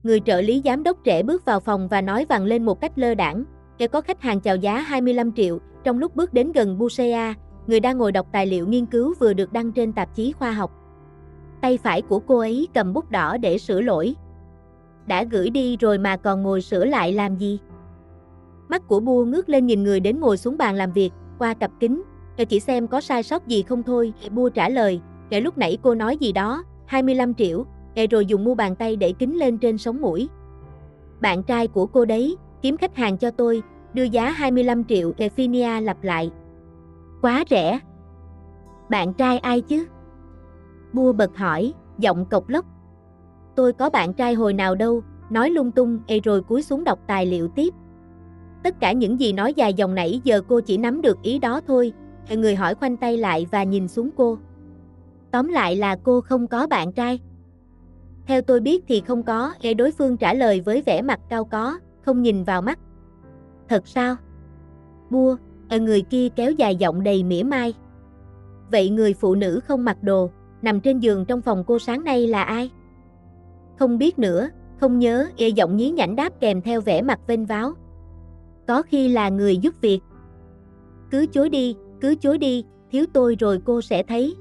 Người trợ lý giám đốc trẻ bước vào phòng và nói vang lên một cách lơ đãng, có khách hàng chào giá 25 triệu, trong lúc bước đến gần Bushea, người đang ngồi đọc tài liệu nghiên cứu vừa được đăng trên tạp chí khoa học. Tay phải của cô ấy cầm bút đỏ để sửa lỗi. Đã gửi đi rồi mà còn ngồi sửa lại làm gì? Mắt của Bua ngước lên nhìn người đến ngồi xuống bàn làm việc, qua cặp kính, chỉ xem có sai sót gì không thôi. Bua trả lời, lúc nãy cô nói gì đó, 25 triệu, rồi dùng mu bàn tay để kính lên trên sống mũi. Bạn trai của cô đấy, kiếm khách hàng cho tôi, đưa giá 25 triệu, Phinia lặp lại. Quá rẻ. Bạn trai ai chứ? Bua bật hỏi, giọng cộc lốc. Tôi có bạn trai hồi nào đâu, nói lung tung, rồi cúi xuống đọc tài liệu tiếp. Tất cả những gì nói dài dòng nãy giờ cô chỉ nắm được ý đó thôi. Người hỏi khoanh tay lại và nhìn xuống cô. Tóm lại là cô không có bạn trai. Theo tôi biết thì không có, đối phương trả lời với vẻ mặt cao có, không nhìn vào mắt. Thật sao? Bua, người kia kéo dài giọng đầy mỉa mai. Vậy người phụ nữ không mặc đồ, nằm trên giường trong phòng cô sáng nay là ai? Không biết nữa, không nhớ, giọng nhí nhảnh đáp kèm theo vẻ mặt vênh váo. Có khi là người giúp việc. Cứ chối đi, thiếu tôi rồi cô sẽ thấy.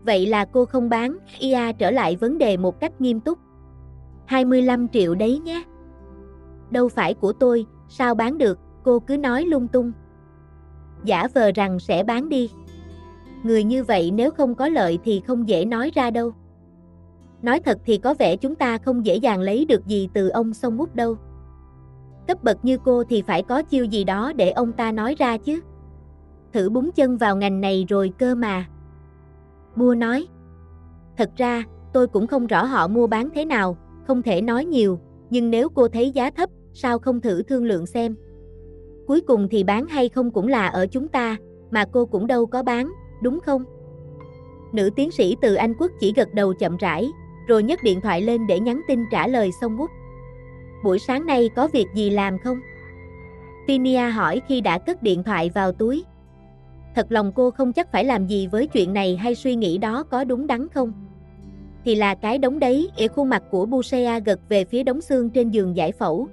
Vậy là cô không bán, Ia trở lại vấn đề một cách nghiêm túc. 25 triệu đấy nhé. Đâu phải của tôi, sao bán được, cô cứ nói lung tung. Giả vờ rằng sẽ bán đi. Người như vậy nếu không có lợi thì không dễ nói ra đâu. Nói thật thì có vẻ chúng ta không dễ dàng lấy được gì từ ông Song Wook đâu. Cấp bậc như cô thì phải có chiêu gì đó để ông ta nói ra chứ. Thử búng chân vào ngành này rồi cơ mà. Bua nói. Thật ra, tôi cũng không rõ họ mua bán thế nào, không thể nói nhiều, nhưng nếu cô thấy giá thấp, sao không thử thương lượng xem. Cuối cùng thì bán hay không cũng là ở chúng ta, mà cô cũng đâu có bán, đúng không? Nữ tiến sĩ từ Anh Quốc chỉ gật đầu chậm rãi, rồi nhấc điện thoại lên để nhắn tin trả lời Song Wook. Buổi sáng nay có việc gì làm không? Phinia hỏi khi đã cất điện thoại vào túi. Thật lòng cô không chắc phải làm gì với chuyện này hay suy nghĩ đó có đúng đắn không? Thì là cái đống đấy, khuôn mặt của Bushea gật về phía đống xương trên giường giải phẫu.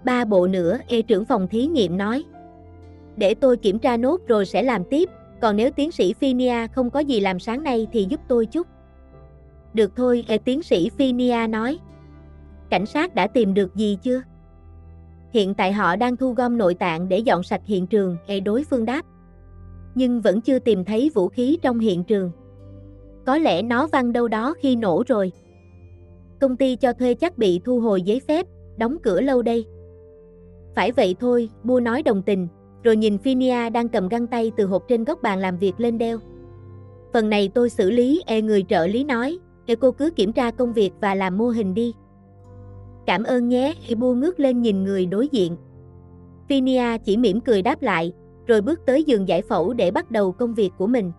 3 bộ nữa, trưởng phòng thí nghiệm nói. Để tôi kiểm tra nốt rồi sẽ làm tiếp, còn nếu tiến sĩ Phinia không có gì làm sáng nay thì giúp tôi chút. Được thôi, tiến sĩ Phinia nói. Cảnh sát đã tìm được gì chưa? Hiện tại họ đang thu gom nội tạng để dọn sạch hiện trường, đối phương đáp. Nhưng vẫn chưa tìm thấy vũ khí trong hiện trường. Có lẽ nó văng đâu đó khi nổ rồi. Công ty cho thuê chắc bị thu hồi giấy phép, đóng cửa lâu đây. Phải vậy thôi, Bua nói đồng tình, rồi nhìn Phinia đang cầm găng tay từ hộp trên góc bàn làm việc lên đeo. Phần này tôi xử lý, người trợ lý nói, cô cứ kiểm tra công việc và làm mô hình đi. Cảm ơn nhé, Bua ngước lên nhìn người đối diện. Phinia chỉ mỉm cười đáp lại, rồi bước tới giường giải phẫu để bắt đầu công việc của mình.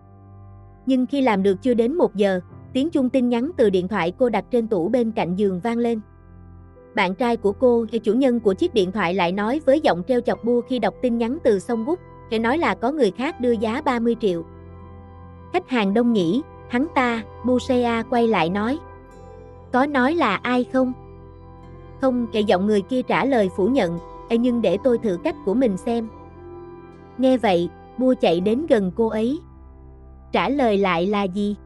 Nhưng khi làm được chưa đến 1 giờ, tiếng chuông tin nhắn từ điện thoại cô đặt trên tủ bên cạnh giường vang lên. Bạn trai của cô, chủ nhân của chiếc điện thoại lại nói với giọng trêu chọc Bua khi đọc tin nhắn từ Song Wook, nói là có người khác đưa giá 30 triệu. Khách hàng đông nhỉ, hắn ta, Bushea quay lại nói. Có nói là ai không? Không, giọng người kia trả lời phủ nhận, nhưng để tôi thử cách của mình xem. Nghe vậy, Bua chạy đến gần cô ấy. Trả lời lại là gì?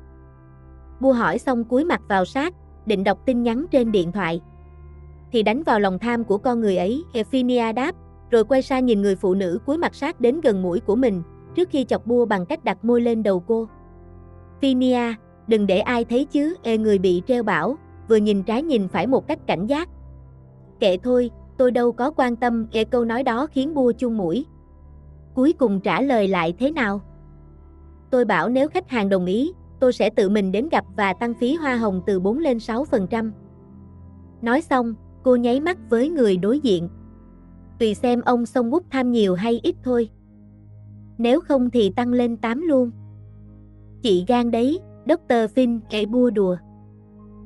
Bua hỏi xong cúi mặt vào sát, định đọc tin nhắn trên điện thoại. Thì đánh vào lòng tham của con người ấy, Phinia đáp, rồi quay sang nhìn người phụ nữ cúi mặt sát đến gần mũi của mình, trước khi chọc Bua bằng cách đặt môi lên đầu cô. Phinia, đừng để ai thấy chứ, người bị treo bảo, vừa nhìn trái nhìn phải một cách cảnh giác. Kệ thôi, tôi đâu có quan tâm, câu nói đó khiến Bua chun mũi. Cuối cùng trả lời lại thế nào? Tôi bảo nếu khách hàng đồng ý, tôi sẽ tự mình đến gặp và tăng phí hoa hồng từ 4 lên 6%. Nói xong, cô nháy mắt với người đối diện. Tùy xem ông Song Wook tham nhiều hay ít thôi. Nếu không thì tăng lên 8 luôn. Chị gan đấy, Dr. Finn, Bua đùa.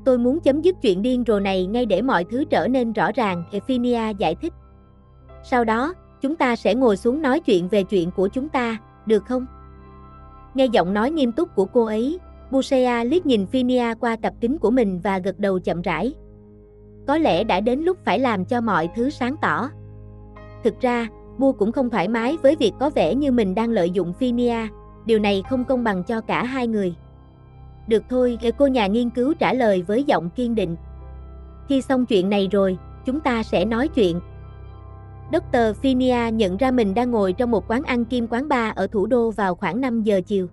Tôi muốn chấm dứt chuyện điên rồ này ngay để mọi thứ trở nên rõ ràng, Phinia giải thích. Sau đó, chúng ta sẽ ngồi xuống nói chuyện về chuyện của chúng ta, được không? Nghe giọng nói nghiêm túc của cô ấy, Bushea liếc nhìn Phinia qua cặp kính của mình và gật đầu chậm rãi. Có lẽ đã đến lúc phải làm cho mọi thứ sáng tỏ. Thực ra, Bu cũng không thoải mái với việc có vẻ như mình đang lợi dụng Phineas, điều này không công bằng cho cả hai người. Được thôi, cô nhà nghiên cứu trả lời với giọng kiên định. Khi xong chuyện này rồi, chúng ta sẽ nói chuyện. Dr. Phineas nhận ra mình đang ngồi trong một quán ăn kim quán bar ở thủ đô vào khoảng 5 giờ chiều.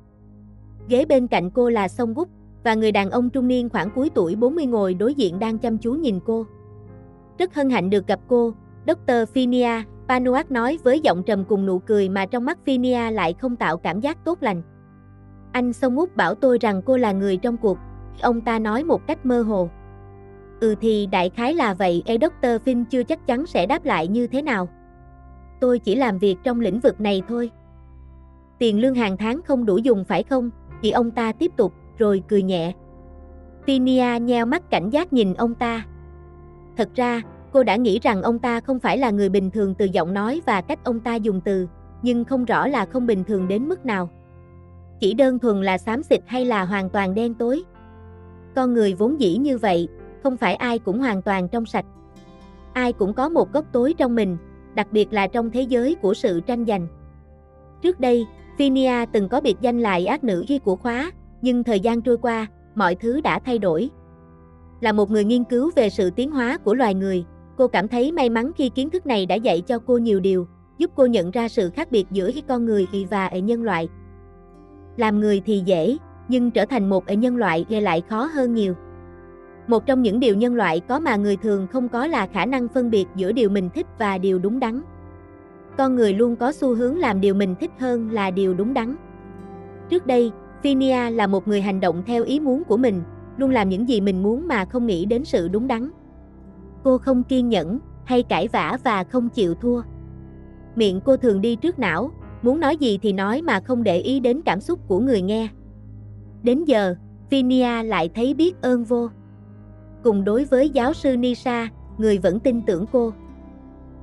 Ghế bên cạnh cô là Song Guk, và người đàn ông trung niên khoảng cuối tuổi 40 ngồi đối diện đang chăm chú nhìn cô. Rất hân hạnh được gặp cô, Dr. Phineas, Panuak nói với giọng trầm cùng nụ cười mà trong mắt Phineas lại không tạo cảm giác tốt lành. Anh Song Guk bảo tôi rằng cô là người trong cuộc, ông ta nói một cách mơ hồ. Thì đại khái là vậy, Dr. Phin chưa chắc chắn sẽ đáp lại như thế nào. Tôi chỉ làm việc trong lĩnh vực này thôi. Tiền lương hàng tháng không đủ dùng phải không? Thì ông ta tiếp tục, rồi cười nhẹ. Phineas nheo mắt cảnh giác nhìn ông ta. Thật ra, cô đã nghĩ rằng ông ta không phải là người bình thường từ giọng nói và cách ông ta dùng từ, nhưng không rõ là không bình thường đến mức nào. Chỉ đơn thuần là xám xịt hay là hoàn toàn đen tối? Con người vốn dĩ như vậy, không phải ai cũng hoàn toàn trong sạch. Ai cũng có một góc tối trong mình, đặc biệt là trong thế giới của sự tranh giành. Trước đây, Phineas từng có biệt danh là ác nữ ghi của khóa, nhưng thời gian trôi qua, mọi thứ đã thay đổi. Là một người nghiên cứu về sự tiến hóa của loài người, cô cảm thấy may mắn khi kiến thức này đã dạy cho cô nhiều điều, giúp cô nhận ra sự khác biệt giữa con người và nhân loại. Làm người thì dễ, nhưng trở thành một nhân loại lại khó hơn nhiều. Một trong những điều nhân loại có mà người thường không có là khả năng phân biệt giữa điều mình thích và điều đúng đắn. Con người luôn có xu hướng làm điều mình thích hơn là điều đúng đắn. Trước đây, Phineas là một người hành động theo ý muốn của mình, luôn làm những gì mình muốn mà không nghĩ đến sự đúng đắn. Cô không kiên nhẫn, hay cãi vã và không chịu thua. Miệng cô thường đi trước não, muốn nói gì thì nói mà không để ý đến cảm xúc của người nghe. Đến giờ, Phineas lại thấy biết ơn vô. Cùng đối với giáo sư Nisha, người vẫn tin tưởng cô.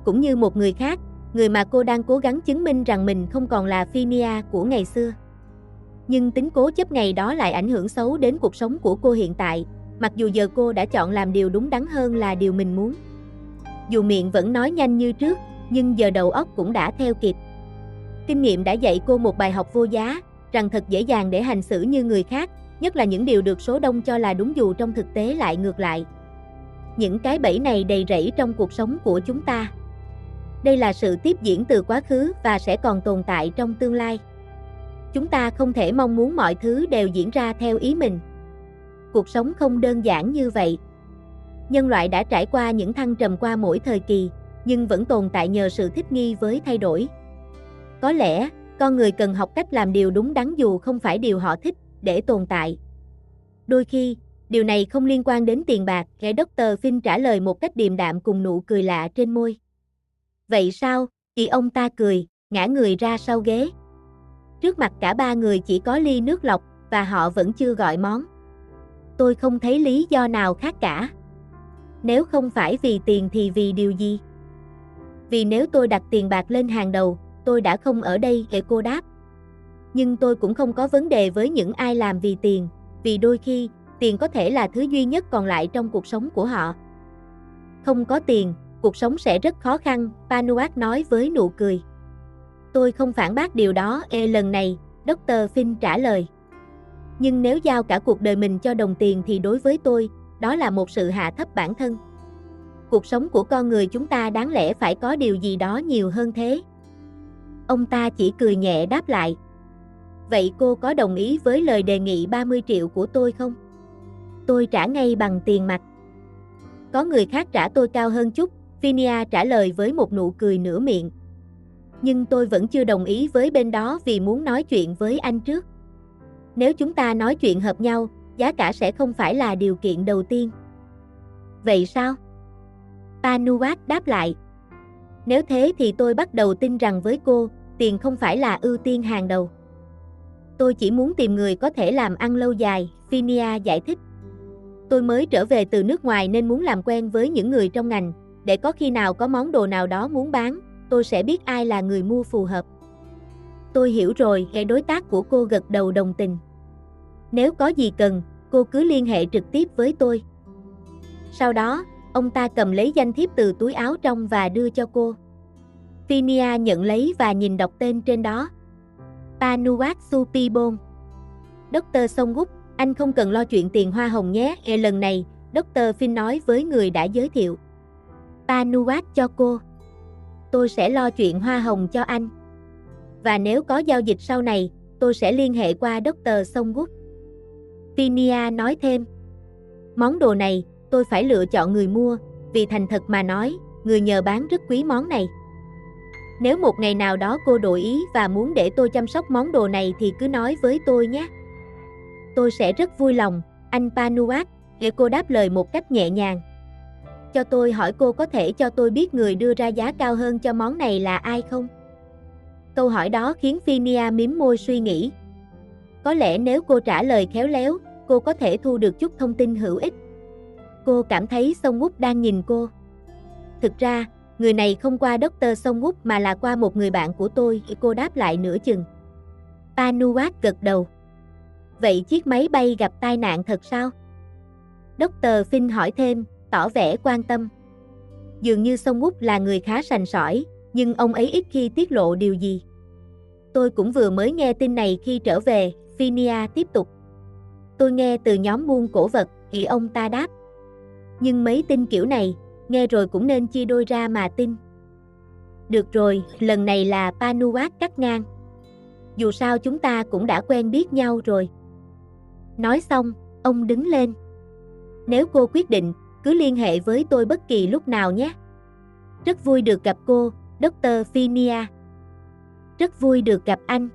Cũng như một người khác, người mà cô đang cố gắng chứng minh rằng mình không còn là Phineas của ngày xưa. Nhưng tính cố chấp ngày đó lại ảnh hưởng xấu đến cuộc sống của cô hiện tại, mặc dù giờ cô đã chọn làm điều đúng đắn hơn là điều mình muốn. Dù miệng vẫn nói nhanh như trước, nhưng giờ đầu óc cũng đã theo kịp. Kinh nghiệm đã dạy cô một bài học vô giá, rằng thật dễ dàng để hành xử như người khác, nhất là những điều được số đông cho là đúng dù trong thực tế lại ngược lại. Những cái bẫy này đầy rẫy trong cuộc sống của chúng ta. Đây là sự tiếp diễn từ quá khứ và sẽ còn tồn tại trong tương lai. Chúng ta không thể mong muốn mọi thứ đều diễn ra theo ý mình. Cuộc sống không đơn giản như vậy. Nhân loại đã trải qua những thăng trầm qua mỗi thời kỳ, nhưng vẫn tồn tại nhờ sự thích nghi với thay đổi. Có lẽ, con người cần học cách làm điều đúng đắn dù không phải điều họ thích, để tồn tại. Đôi khi, điều này không liên quan đến tiền bạc, Dr. Phin trả lời một cách điềm đạm cùng nụ cười lạ trên môi. Vậy sao? Thì ông ta cười, ngã người ra sau ghế. Trước mặt cả ba người chỉ có ly nước lọc, và họ vẫn chưa gọi món. Tôi không thấy lý do nào khác cả. Nếu không phải vì tiền thì vì điều gì? Vì nếu tôi đặt tiền bạc lên hàng đầu, tôi đã không ở đây, cô đáp. Nhưng tôi cũng không có vấn đề với những ai làm vì tiền, vì đôi khi, tiền có thể là thứ duy nhất còn lại trong cuộc sống của họ. Không có tiền, cuộc sống sẽ rất khó khăn, Panuak nói với nụ cười. Tôi không phản bác điều đó, lần này, Dr. Phin trả lời. Nhưng nếu giao cả cuộc đời mình cho đồng tiền thì đối với tôi, đó là một sự hạ thấp bản thân. Cuộc sống của con người chúng ta đáng lẽ phải có điều gì đó nhiều hơn thế. Ông ta chỉ cười nhẹ đáp lại. Vậy cô có đồng ý với lời đề nghị 30 triệu của tôi không? Tôi trả ngay bằng tiền mặt. Có người khác trả tôi cao hơn chút, Phineas trả lời với một nụ cười nửa miệng. Nhưng tôi vẫn chưa đồng ý với bên đó vì muốn nói chuyện với anh trước. Nếu chúng ta nói chuyện hợp nhau, giá cả sẽ không phải là điều kiện đầu tiên. Vậy sao? Panuak đáp lại. Nếu thế thì tôi bắt đầu tin rằng với cô, tiền không phải là ưu tiên hàng đầu. Tôi chỉ muốn tìm người có thể làm ăn lâu dài, Phineas giải thích. Tôi mới trở về từ nước ngoài nên muốn làm quen với những người trong ngành, để có khi nào có món đồ nào đó muốn bán, tôi sẽ biết ai là người mua phù hợp. Tôi hiểu rồi, đối tác của cô gật đầu đồng tình. Nếu có gì cần, cô cứ liên hệ trực tiếp với tôi. Sau đó, Ông ta cầm lấy danh thiếp từ túi áo trong và đưa cho cô. Phinia nhận lấy và nhìn đọc tên trên đó. Panuat Supibon. Dr. Songguk, anh không cần lo chuyện tiền hoa hồng nhé. Lần này, Dr. Finn nói với người đã giới thiệu Panuat cho cô. Tôi sẽ lo chuyện hoa hồng cho anh. Và nếu có giao dịch sau này, tôi sẽ liên hệ qua Dr. Songguk. Phinia nói thêm. Món đồ này, tôi phải lựa chọn người mua, vì thành thật mà nói, người nhờ bán rất quý món này. Nếu một ngày nào đó cô đổi ý và muốn để tôi chăm sóc món đồ này thì cứ nói với tôi nhé. Tôi sẽ rất vui lòng, anh Panuat, cô đáp lời một cách nhẹ nhàng. Cho tôi hỏi cô có thể cho tôi biết người đưa ra giá cao hơn cho món này là ai không? Câu hỏi đó khiến Phinia mím môi suy nghĩ. Có lẽ nếu cô trả lời khéo léo, cô có thể thu được chút thông tin hữu ích. Cô cảm thấy Songguk đang nhìn cô. Thực ra, người này không qua Dr. Songguk mà là qua một người bạn của tôi, cô đáp lại nửa chừng. Panuat gật đầu. Vậy chiếc máy bay gặp tai nạn thật sao? Dr. Finn hỏi thêm, tỏ vẻ quan tâm. Dường như Songguk là người khá sành sỏi, nhưng ông ấy ít khi tiết lộ điều gì. Tôi cũng vừa mới nghe tin này khi trở về, Phinia tiếp tục. Tôi nghe từ nhóm buôn cổ vật, ông ta đáp. Nhưng mấy tin kiểu này, nghe rồi cũng nên chia đôi ra mà tin. Được rồi, lần này là Panuat cắt ngang. Dù sao chúng ta cũng đã quen biết nhau rồi. Nói xong, ông đứng lên. Nếu cô quyết định, cứ liên hệ với tôi bất kỳ lúc nào nhé. Rất vui được gặp cô, Dr. Phinia. Rất vui được gặp anh.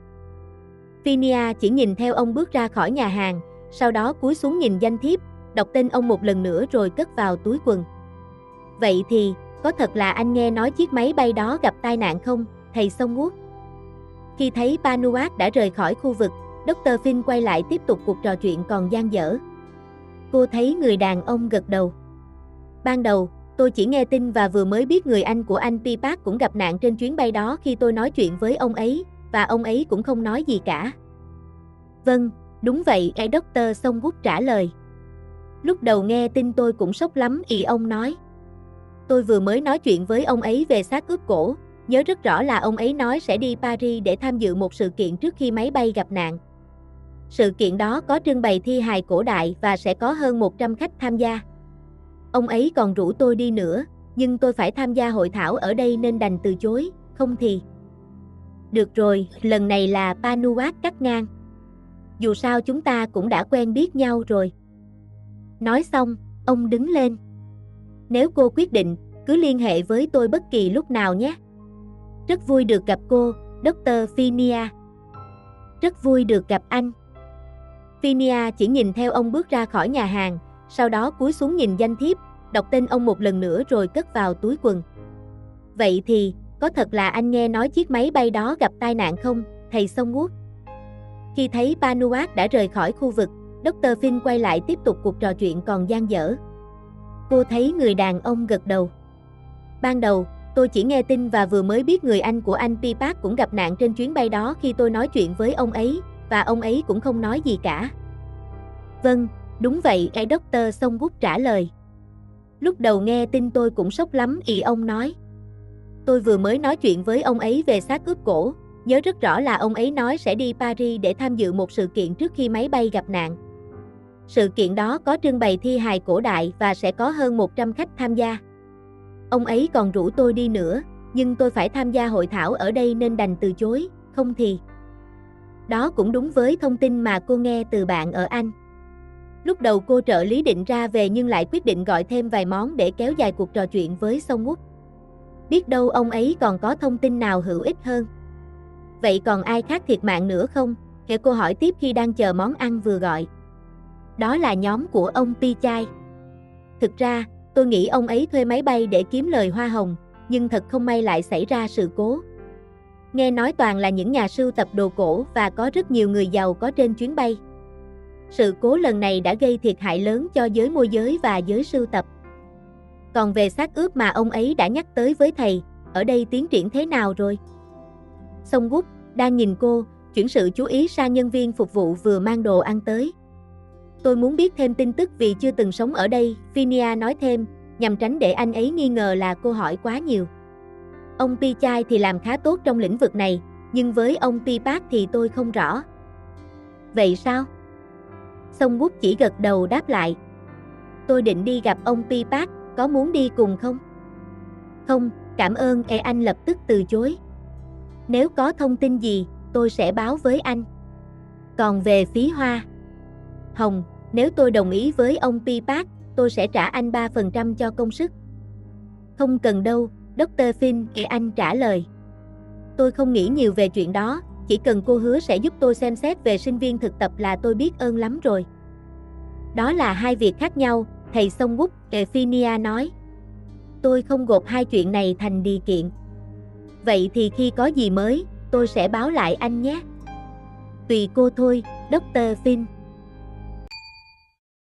Phinia chỉ nhìn theo ông bước ra khỏi nhà hàng, sau đó cúi xuống nhìn danh thiếp, đọc tên ông một lần nữa rồi cất vào túi quần. Vậy thì, có thật là anh nghe nói chiếc máy bay đó gặp tai nạn không, thầy Songguk? Khi thấy Panuat đã rời khỏi khu vực, Dr. Finn quay lại tiếp tục cuộc trò chuyện còn dang dở. Cô thấy người đàn ông gật đầu. Ban đầu, tôi chỉ nghe tin và vừa mới biết người anh của anh Pipak cũng gặp nạn trên chuyến bay đó khi tôi nói chuyện với ông ấy, và ông ấy cũng không nói gì cả. Vâng, đúng vậy, Dr. Songguk trả lời. Lúc đầu nghe tin tôi cũng sốc lắm, ông nói. Tôi vừa mới nói chuyện với ông ấy về xác ướp cổ, nhớ rất rõ là ông ấy nói sẽ đi Paris để tham dự một sự kiện trước khi máy bay gặp nạn. Sự kiện đó có trưng bày thi hài cổ đại và sẽ có hơn 100 khách tham gia. Ông ấy còn rủ tôi đi nữa, nhưng tôi phải tham gia hội thảo ở đây nên đành từ chối, không thì. Được rồi, lần này là Panuat cắt ngang. Dù sao chúng ta cũng đã quen biết nhau rồi. Nói xong, ông đứng lên. Nếu cô quyết định, cứ liên hệ với tôi bất kỳ lúc nào nhé. Rất vui được gặp cô, Dr. Phinia. Rất vui được gặp anh. Phinia chỉ nhìn theo ông bước ra khỏi nhà hàng, sau đó cúi xuống nhìn danh thiếp, đọc tên ông một lần nữa rồi cất vào túi quần. Vậy thì, có thật là anh nghe nói chiếc máy bay đó gặp tai nạn không, thầy Songguk? Khi thấy Panuat đã rời khỏi khu vực, Dr. Finn quay lại tiếp tục cuộc trò chuyện còn dang dở. Cô thấy người đàn ông gật đầu. Ban đầu, tôi chỉ nghe tin và vừa mới biết người anh của anh Pipak cũng gặp nạn trên chuyến bay đó khi tôi nói chuyện với ông ấy, và ông ấy cũng không nói gì cả. Vâng, đúng vậy, Dr. Songguk trả lời. Lúc đầu nghe tin tôi cũng sốc lắm, ông nói. Tôi vừa mới nói chuyện với ông ấy về xác ướp cổ, nhớ rất rõ là ông ấy nói sẽ đi Paris để tham dự một sự kiện trước khi máy bay gặp nạn. Sự kiện đó có trưng bày thi hài cổ đại và sẽ có hơn 100 khách tham gia. Ông ấy còn rủ tôi đi nữa, nhưng tôi phải tham gia hội thảo ở đây nên đành từ chối, không thì. Đó cũng đúng với thông tin mà cô nghe từ bạn ở Anh. Lúc đầu cô trợ lý định ra về nhưng lại quyết định gọi thêm vài món để kéo dài cuộc trò chuyện với Songguk. Biết đâu ông ấy còn có thông tin nào hữu ích hơn. Vậy còn ai khác thiệt mạng nữa không? Cô hỏi tiếp khi đang chờ món ăn vừa gọi. Đó là nhóm của ông Pichai. Thực ra, tôi nghĩ ông ấy thuê máy bay để kiếm lời hoa hồng, nhưng thật không may lại xảy ra sự cố. Nghe nói toàn là những nhà sưu tập đồ cổ và có rất nhiều người giàu có trên chuyến bay. Sự cố lần này đã gây thiệt hại lớn cho giới môi giới và giới sưu tập. Còn về xác ướp mà ông ấy đã nhắc tới với thầy, ở đây tiến triển thế nào rồi? Songguk đang nhìn cô, chuyển sự chú ý sang nhân viên phục vụ vừa mang đồ ăn tới. Tôi muốn biết thêm tin tức vì chưa từng sống ở đây, Phinia nói thêm, nhằm tránh để anh ấy nghi ngờ là cô hỏi quá nhiều. Ông Pichai thì làm khá tốt trong lĩnh vực này, nhưng với ông Pi Park thì tôi không rõ. Vậy sao? Song Wook chỉ gật đầu đáp lại. Tôi định đi gặp ông Pi Park, có muốn đi cùng không? Không, cảm ơn. Anh lập tức từ chối. Nếu có thông tin gì, tôi sẽ báo với anh. Còn về phí hoa hồng, nếu tôi đồng ý với ông Pi Park, tôi sẽ trả anh 3% cho công sức. Không cần đâu, Dr. Finn, anh trả lời. Tôi không nghĩ nhiều về chuyện đó, chỉ cần cô hứa sẽ giúp tôi xem xét về sinh viên thực tập là tôi biết ơn lắm rồi. Đó là hai việc khác nhau, thầy Song Wook, Phinia nói. Tôi không gộp hai chuyện này thành điều kiện. Vậy thì khi có gì mới, tôi sẽ báo lại anh nhé. Tùy cô thôi, Dr. Finn.